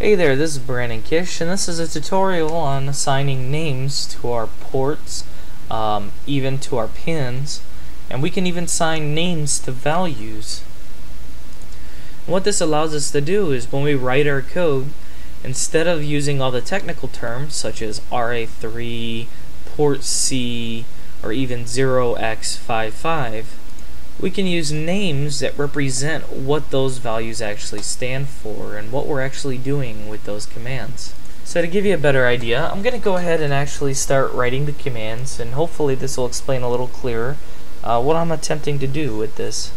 Hey there, this is Brandon Kish, and this is a tutorial on assigning names to our ports, even to our pins, and we can even assign names to values. And what this allows us to do is when we write our code, instead of using all the technical terms such as RA3, port C, or even 0x55, we can use names that represent what those values actually stand for and what we're actually doing with those commands. So to give you a better idea, I'm going to go ahead and actually start writing the commands, and hopefully this will explain a little clearer what I'm attempting to do with this.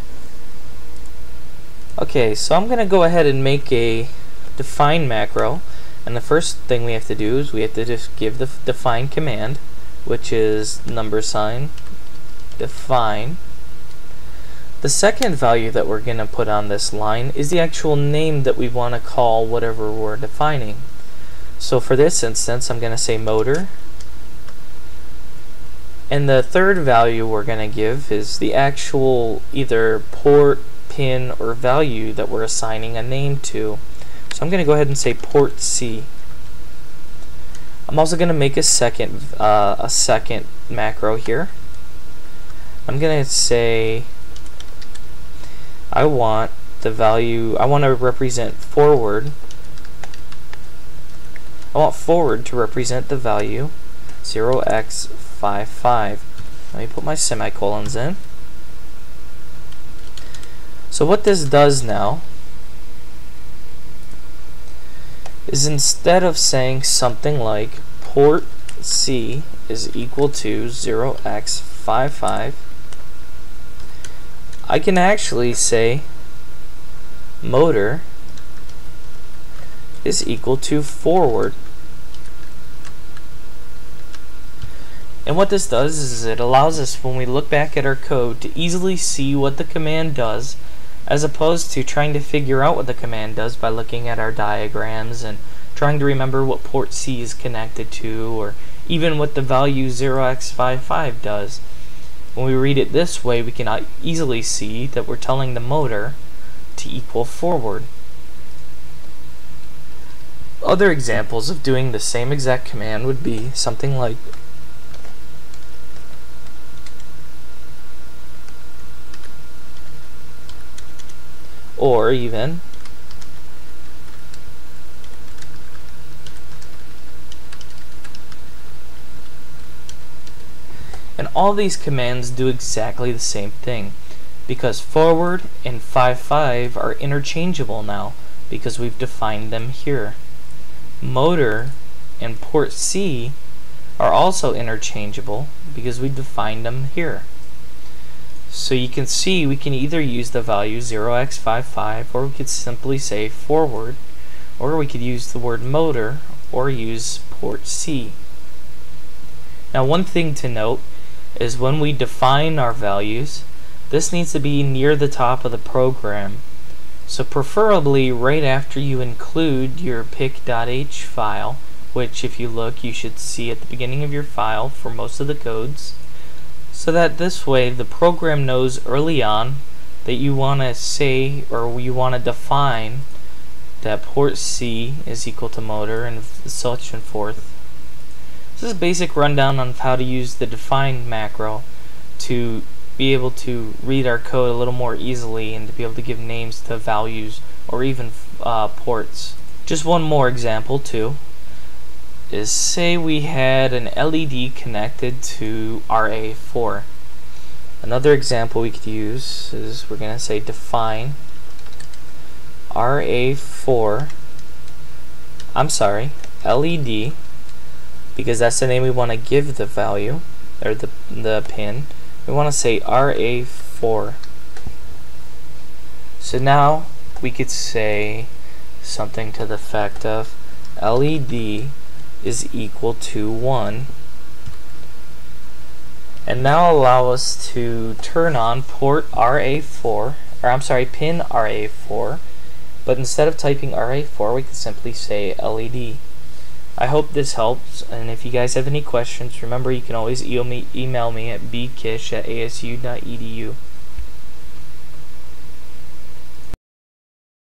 Okay, so I'm going to go ahead and make a define macro, and the first thing we have to do is we have to just give the define command, which is $sign define. The second value that we're going to put on this line is the actual name that we want to call whatever we're defining. So for this instance, I'm going to say motor. And the third value we're going to give is the actual either port, pin, or value that we're assigning a name to. So I'm going to go ahead and say port C. I'm also going to make a second macro here. I'm going to say I want to represent forward. I want forward to represent the value 0x55. Let me put my semicolons in. So what this does now is instead of saying something like port C is equal to 0x55, I can actually say motor is equal to forward. And what this does is it allows us, when we look back at our code, to easily see what the command does, as opposed to trying to figure out what the command does by looking at our diagrams and trying to remember what port C is connected to, or even what the value 0x55 does. When we read it this way, we can easily see that we're telling the motor to equal forward. Other examples of doing the same exact command would be something like or even and all these commands do exactly the same thing, because forward and 55 are interchangeable now because we've defined them here. Motor and port C are also interchangeable because we defined them here. So you can see we can either use the value 0x55, or we could simply say forward, or we could use the word motor or use port C. Now one thing to note is when we define our values, this needs to be near the top of the program. So preferably right after you include your pic.h file, which if you look you should see at the beginning of your file for most of the codes, so that this way the program knows early on that you want to say, or you want to define, that port C is equal to motor and such and forth. This is a basic rundown on how to use the define macro to be able to read our code a little more easily and to be able to give names to values or even ports. Just one more example too is, say we had an LED connected to RA4. Another example we could use is we're going to say define RA4, LED, because that's the name we want to give the value, or the pin. We want to say RA4. So now we could say something to the effect of LED is equal to 1, and now allow us to turn on port RA4, or pin RA4, but instead of typing RA4 we can simply say LED. I hope this helps, and if you guys have any questions, remember you can always email me at bkish@asu.edu.